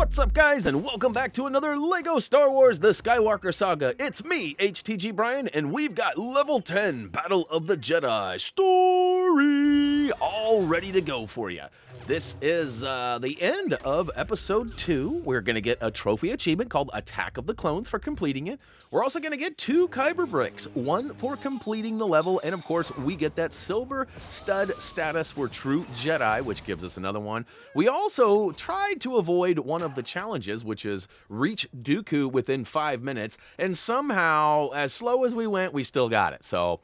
What's up, guys, and welcome back to another LEGO Star Wars The Skywalker Saga. It's me, HTG Brian, and we've got Level 10 Battle of the Jedi story all ready to go for you. This is the end of Episode 2. We're going to get a trophy achievement called Attack of the Clones for completing it. We're also going to get 2 Kyber bricks, one for completing the level, and of course, we get that silver stud status for True Jedi, which gives us another one. We also tried to avoid one of the challenges, which is reach Dooku within 5 minutes, and somehow, as slow as we went, we still got it. So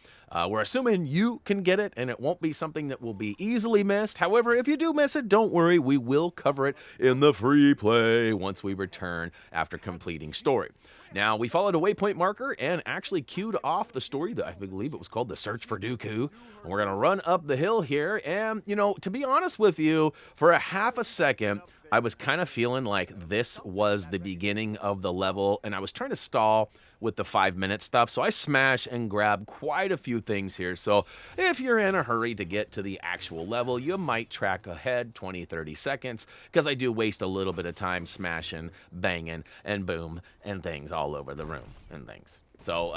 we're assuming you can get it, and it won't be something that will be easily missed. However, if you do miss it, don't worry. We will cover it in the free play once we return after completing story. Now, we followed a waypoint marker and actually queued off the story that I believe it was called The Search for Dooku. And we're going to run up the hill here. And, you know, to be honest with you, for a half a second, I was kind of feeling like this was the beginning of the level. And I was trying to stall with the 5-minute stuff. So I smash and grab quite a few things here. So if you're in a hurry to get to the actual level, you might track ahead 20, 30 seconds because I do waste a little bit of time smashing, banging, and boom, and things all over the room and things. So,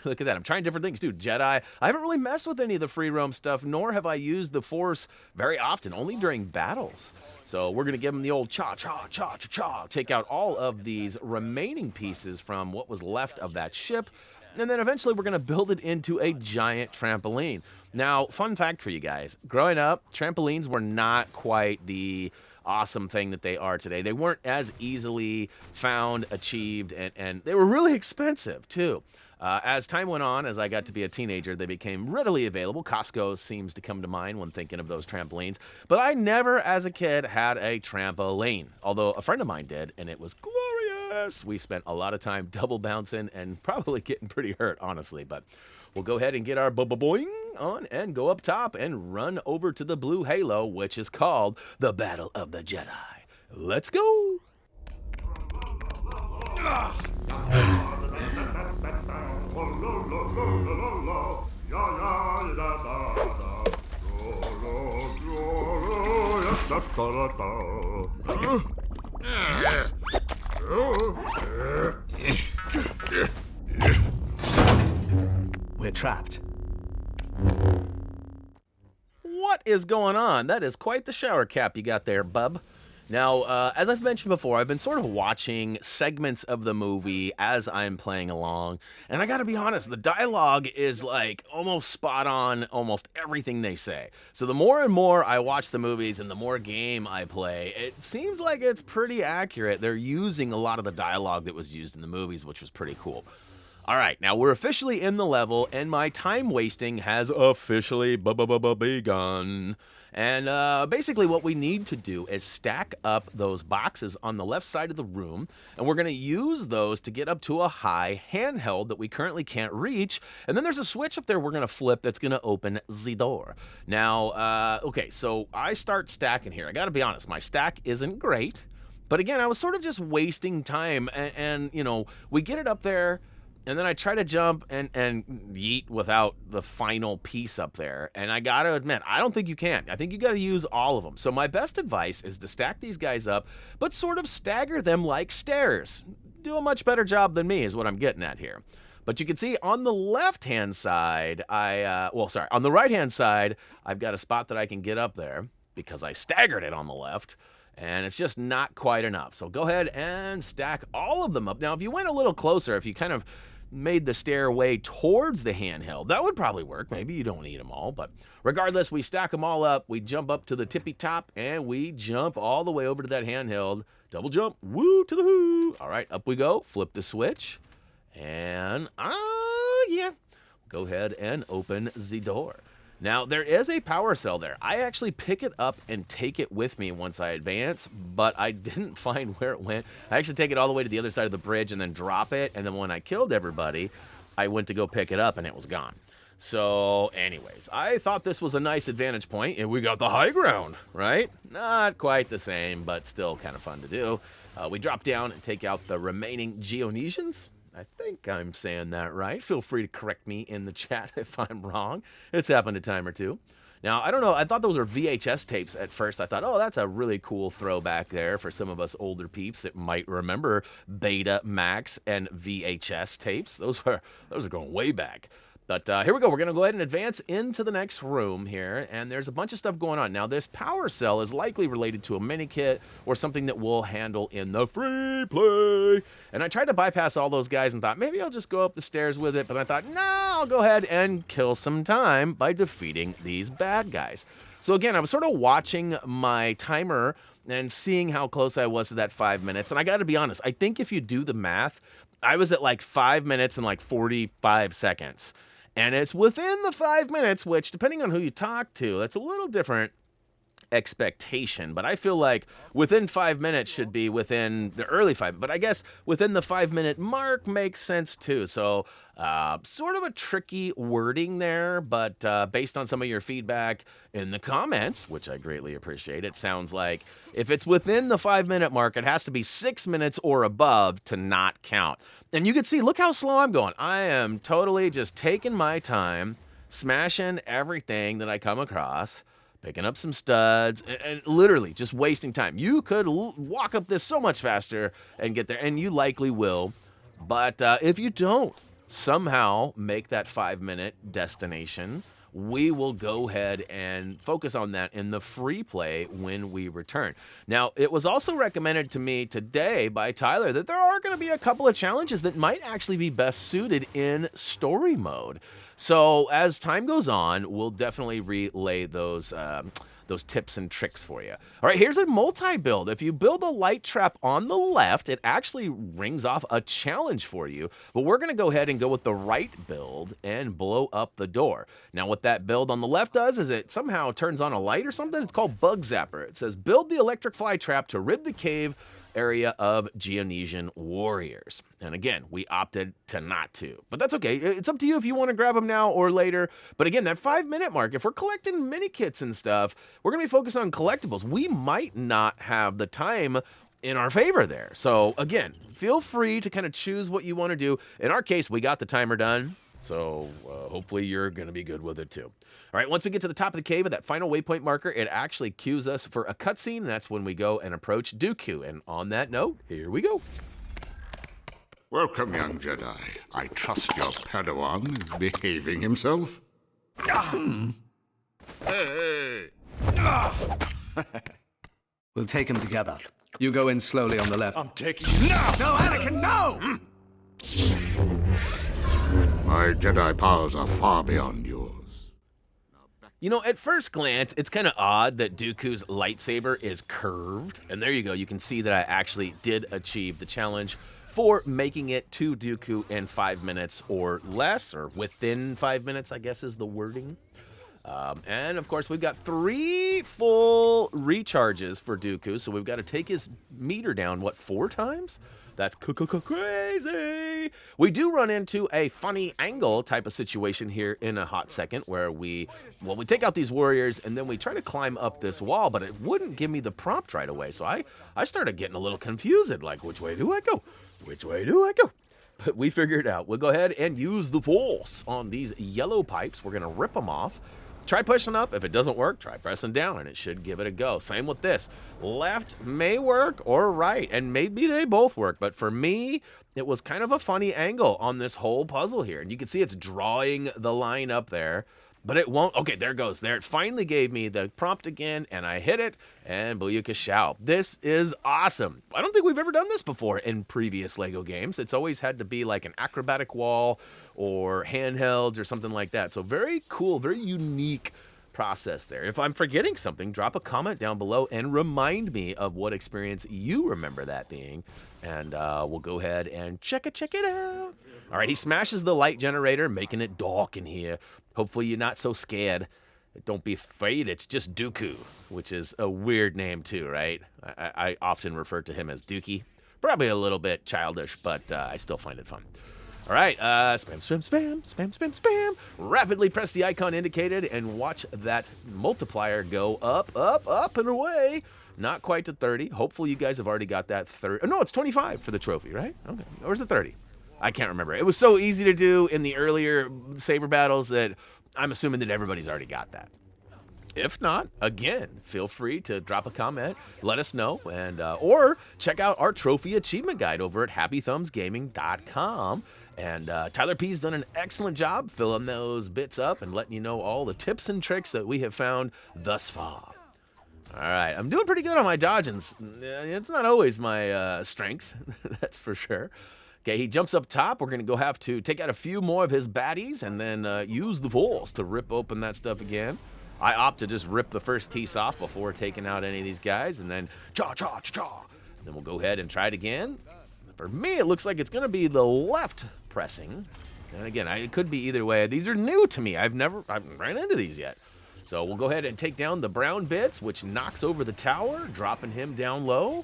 look at that. I'm trying different things, too. Jedi, I haven't really messed with any of the free roam stuff, nor have I used the Force very often, only during battles. So we're going to give them the old cha-cha-cha-cha-cha, take out all of these remaining pieces from what was left of that ship, and then eventually we're going to build it into a giant trampoline. Now, fun fact for you guys. Growing up, trampolines were not quite the awesome thing that they are today. They weren't as easily found, achieved, and they were really expensive, too. As time went on, as I got to be a teenager, they became readily available. Costco seems to come to mind when thinking of those trampolines. But I never, as a kid, had a trampoline, although a friend of mine did, and it was glorious. We spent a lot of time double bouncing and probably getting pretty hurt, honestly. But we'll go ahead and get our boing on and go up top and run over to the blue halo, which is called the Battle of the Jedi. Let's go! We're trapped. What is going on? That is quite the shower cap you got there, bub. Now, as I've mentioned before, I've been sort of watching segments of the movie as I'm playing along, and I gotta be honest, the dialogue is like almost spot on almost everything they say. So the more and more I watch the movies and the more game I play, it seems like it's pretty accurate. They're using a lot of the dialogue that was used in the movies, which was pretty cool. All right, now we're officially in the level, and my time wasting has officially begun. And basically what we need to do is stack up those boxes on the left side of the room, and we're going to use those to get up to a high handheld that we currently can't reach. And then there's a switch up there we're going to flip that's going to open the door. Now, okay, so I start stacking here. I got to be honest, my stack isn't great. But again, I was sort of just wasting time, and you know, we get it up there, and then I try to jump and yeet without the final piece up there. And I got to admit, I don't think you can. I think you got to use all of them. So my best advice is to stack these guys up, but sort of stagger them like stairs. Do a much better job than me is what I'm getting at here. But you can see on the left-hand side, on the right-hand side, I've got a spot that I can get up there because I staggered it on the left. And it's just not quite enough. So go ahead and stack all of them up. Now, if you went a little closer, if you kind of made the stairway towards the handheld, that would probably work. Maybe you don't need them all, but regardless, we stack them all up. We jump up to the tippy top, and we jump all the way over to that handheld. Double jump, woo to the hoo. All right, up we go. Flip the switch, and yeah, go ahead and open the door. Now, there is a power cell there. I actually pick it up and take it with me once I advance, but I didn't find where it went. I actually take it all the way to the other side of the bridge and then drop it, and then when I killed everybody, I went to go pick it up, and it was gone. So, anyways, I thought this was a nice advantage point, and we got the high ground, right? Not quite the same, but still kind of fun to do. We drop down and take out the remaining Geonesians. I think I'm saying that right. Feel free to correct me in the chat if I'm wrong. It's happened a time or two. Now, I don't know, I thought those were VHS tapes at first. I thought, oh, that's a really cool throwback there for some of us older peeps that might remember Betamax and VHS tapes. Those are going way back. But here we go. We're going to go ahead and advance into the next room here, and there's a bunch of stuff going on. Now, this power cell is likely related to a mini kit or something that we'll handle in the free play. And I tried to bypass all those guys and thought, maybe I'll just go up the stairs with it. But I thought, no, I'll go ahead and kill some time by defeating these bad guys. So again, I was sort of watching my timer and seeing how close I was to that 5 minutes. And I got to be honest, I think if you do the math, I was at like 5 minutes and like 45 seconds. And it's within the 5 minutes, which, depending on who you talk to, that's a little different expectation. But I feel like within 5 minutes should be within the early 5. But I guess within the 5 minute mark makes sense too. So sort of a tricky wording there, but based on some of your feedback in the comments, which I greatly appreciate, it sounds like if it's within the 5 minute mark, it has to be 6 minutes or above to not count. And you can see, look how slow I'm going. I am totally just taking my time, smashing everything that I come across, picking up some studs, and literally just wasting time. You could walk up this so much faster and get there, and you likely will. But if you don't somehow make that 5 minute destination, we will go ahead and focus on that in the free play when we return. Now, it was also recommended to me today by Tyler that there are going to be a couple of challenges that might actually be best suited in story mode. So as time goes on, we'll definitely relay those tips and tricks for you. All right, here's a multi-build. If you build a light trap on the left, it actually rings off a challenge for you. But we're going to go ahead and go with the right build and blow up the door. Now, what that build on the left does is it somehow turns on a light or something. It's called Bug Zapper. It says, build the electric fly trap to rid the cave area of Geonesian warriors. And again, we opted to not to, but that's okay. It's up to you if you want to grab them now or later. But again, that 5 minute mark, if we're collecting mini kits and stuff, we're going to be focused on collectibles. We might not have the time in our favor there. So again, feel free to kind of choose what you want to do. In our case, we got the timer done. So hopefully you're going to be good with it too. All right, once we get to the top of the cave at that final waypoint marker, it actually cues us for a cutscene. That's when we go and approach Dooku. And on that note, here we go. Welcome, young Jedi. I trust your Padawan is behaving himself. Hey! We'll take him together. You go in slowly on the left. I'm taking you now! No, Anakin, no! My Jedi powers are far beyond yours. You know, at first glance, it's kind of odd that Dooku's lightsaber is curved. And there you go. You can see that I actually did achieve the challenge for making it to Dooku in 5 minutes or less, or within 5 minutes, I guess is the wording. And of course, we've got 3 full recharges for Dooku. So we've got to take his meter down, what, 4 times? That's crazy. We do run into a funny angle type of situation here in a hot second where we take out these warriors and then we try to climb up this wall, but it wouldn't give me the prompt right away. So I started getting a little confused, like, which way do I go? Which way do I go? But we figured it out. We'll go ahead and use the force on these yellow pipes. We're going to rip them off. Try pushing up. If it doesn't work, try pressing down, and it should give it a go. Same with this. Left may work or right, and maybe they both work. But for me, it was kind of a funny angle on this whole puzzle here. And you can see it's drawing the line up there, but it won't. Okay, there it goes. There, it finally gave me the prompt again, and I hit it, and Booyaka Shao. This is awesome. I don't think we've ever done this before in previous LEGO games. It's always had to be like an acrobatic wall or handhelds or something like that. So very cool, very unique process there. If I'm forgetting something, drop a comment down below and remind me of what experience you remember that being, and we'll go ahead and check it out. All right, he smashes the light generator, making it dark in here. Hopefully you're not so scared. Don't be afraid, it's just Dooku, which is a weird name too, right? I often refer to him as Dookie. Probably a little bit childish, but I still find it fun. All right, spam. Rapidly press the icon indicated and watch that multiplier go up, and away. Not quite to 30. Hopefully you guys have already got that 30. Oh, no, it's 25 for the trophy, right? Okay, or is it 30? I can't remember. It was so easy to do in the earlier saber battles that I'm assuming that everybody's already got that. If not, again, feel free to drop a comment, let us know, and or check out our trophy achievement guide over at HappyThumbsGaming.com. And Tyler P's done an excellent job filling those bits up and letting you know all the tips and tricks that we have found thus far. All right, I'm doing pretty good on my dodging. It's not always my strength, that's for sure. Okay, he jumps up top. We're going to have to take out a few more of his baddies and then use the Force to rip open that stuff again. I opt to just rip the first piece off before taking out any of these guys, and then cha-cha-cha-cha. Then we'll go ahead and try it again. For me, it looks like it's going to be the left pressing. And again, it could be either way. These are new to me. I haven't ran into these yet. So we'll go ahead and take down the brown bits, which knocks over the tower, dropping him down low.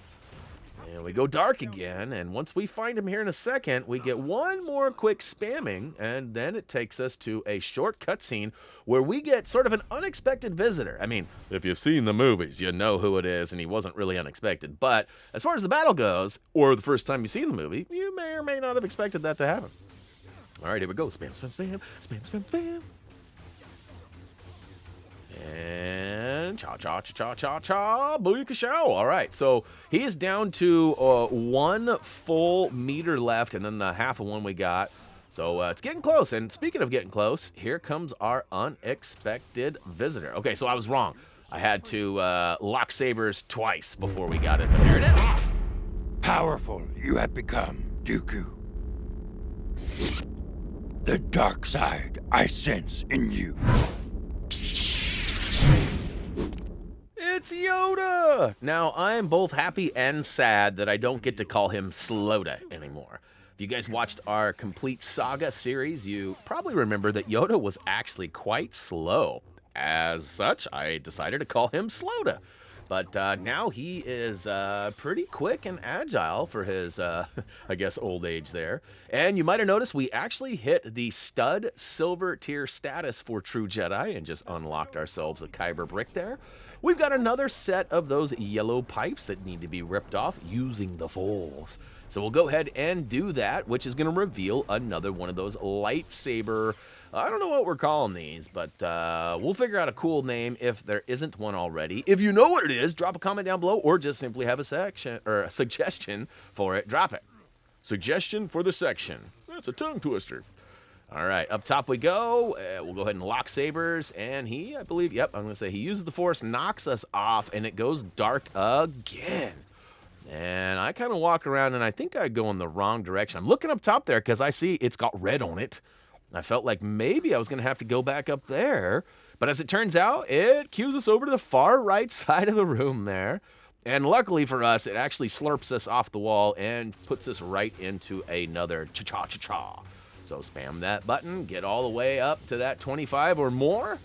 And we go dark again, and once we find him here in a second, we get one more quick spamming, and then it takes us to a short cutscene where we get sort of an unexpected visitor. I mean, if you've seen the movies, you know who it is, and he wasn't really unexpected. But as far as the battle goes, or the first time you've seen the movie, you may or may not have expected that to happen. All right, here we go. Spam, spam, spam, spam, spam, spam. And cha-cha-cha-cha-cha-cha, booyakashow. All right, so he is down to 1 full meter left, and then the half of one we got. So it's getting close, and speaking of getting close, here comes our unexpected visitor. Okay, so I was wrong. I had to lock sabers twice before we got it, but here it is. Powerful you have become, Dooku. The dark side I sense in you. It's Yoda! Now, I'm both happy and sad that I don't get to call him Sloda anymore. If you guys watched our complete Saga series, you probably remember that Yoda was actually quite slow. As such, I decided to call him Sloda. But now he is pretty quick and agile for his, I guess, old age there. And you might have noticed we actually hit the stud silver tier status for True Jedi and just unlocked ourselves a Kyber brick there. We've got another set of those yellow pipes that need to be ripped off using the Force. So we'll go ahead and do that, which is going to reveal another one of those lightsaber. I don't know what we're calling these, but we'll figure out a cool name if there isn't one already. If you know what it is, drop a comment down below, or just simply have a section or a suggestion for it. Drop it. Suggestion for the section. That's a tongue twister. All right, up top we go. We'll go ahead and lock sabers, and he, I believe, yep, I'm going to say he uses the Force, knocks us off, and it goes dark again. And I kind of walk around, and I think I go in the wrong direction. I'm looking up top there because I see it's got red on it. I felt like maybe I was going to have to go back up there. But as it turns out, it cues us over to the far right side of the room there. And luckily for us, it actually slurps us off the wall and puts us right into another cha-cha-cha-cha. So spam that button, get all the way up to that 25 or more,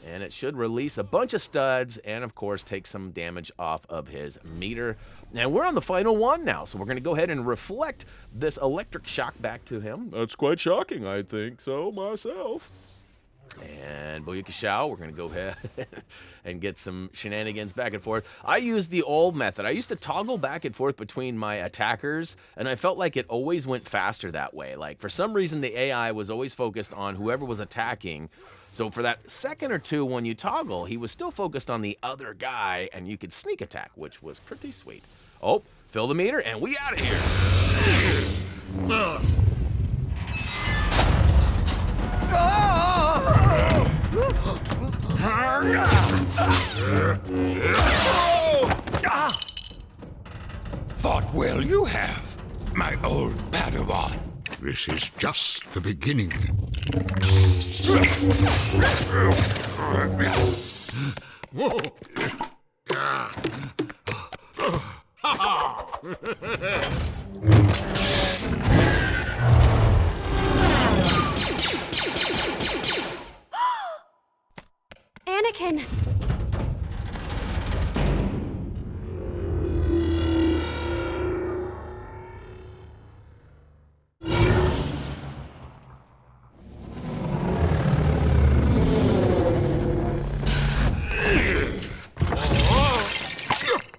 and it should release a bunch of studs and, of course, take some damage off of his meter. And we're on the final one now, so we're going to go ahead and reflect this electric shock back to him. That's quite shocking, I think so myself. And booyakashow, we're going to go ahead and get some shenanigans back and forth. I used the old method. I used to toggle back and forth between my attackers, and I felt like it always went faster that way. Like, for some reason, the AI was always focused on whoever was attacking. So for that second or two when you toggle, he was still focused on the other guy, and you could sneak attack, which was pretty sweet. Oh, fill the meter, and we out of here. Fought well you have, my old Padawan. This is just the beginning. Anakin!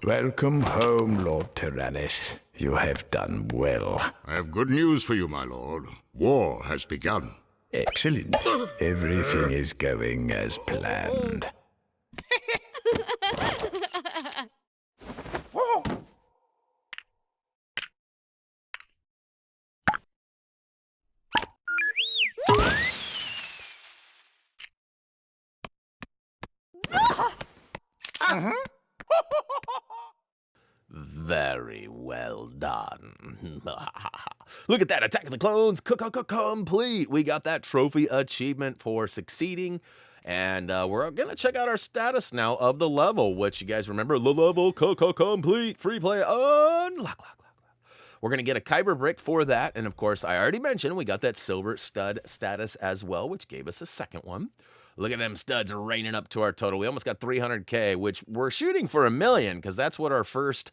Welcome home, Lord Tyrannus. You have done well. I have good news for you, my lord. War has begun. Excellent. Everything is going as planned. Very well done. Look at that, Attack of the Clones complete. We got that trophy achievement for succeeding. And we're going to check out our status now of the level, which you guys remember, the level complete, free play, unlock. We're going to get a Kyber brick for that. And of course, I already mentioned we got that silver stud status as well, which gave us a second one. Look at them studs raining up to our total. We almost got 300K, which we're shooting for 1 million because that's what our first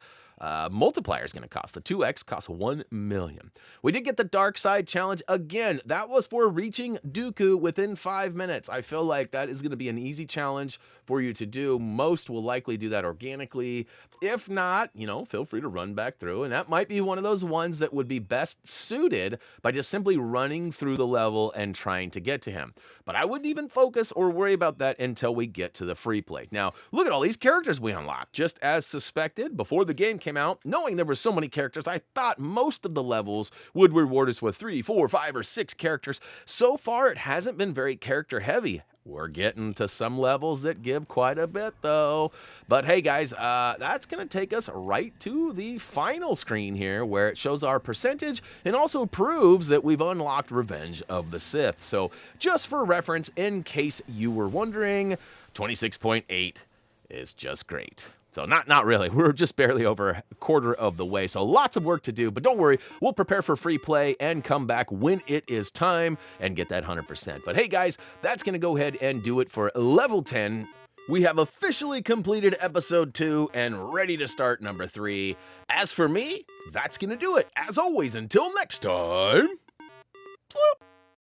multiplier is going to cost. The 2x costs 1 million. We did get the dark side challenge again. That was for reaching Dooku within 5 minutes. I feel like that is going to be an easy challenge for you to do. Most will likely do that organically. If not, you know, feel free to run back through. And that might be one of those ones that would be best suited by just simply running through the level and trying to get to him. But I wouldn't even focus or worry about that until we get to the free play. Now, look at all these characters we unlocked. Just as suspected, before the game came out, knowing there were so many characters, I thought most of the levels would reward us with 3, 4, 5, or 6 characters. So far, it hasn't been very character heavy. We're getting to some levels that give quite a bit, though. But hey, guys, that's going to take us right to the final screen here, where it shows our percentage and also proves that we've unlocked Revenge of the Sith. So just for reference, in case you were wondering, 26.8 is just great. So not really. We're just barely over a quarter of the way. So lots of work to do, but don't worry. We'll prepare for free play and come back when it is time and get that 100%. But hey, guys, that's going to go ahead and do it for level 10. We have officially completed episode 2 and ready to start number 3. As for me, that's going to do it. As always, until next time.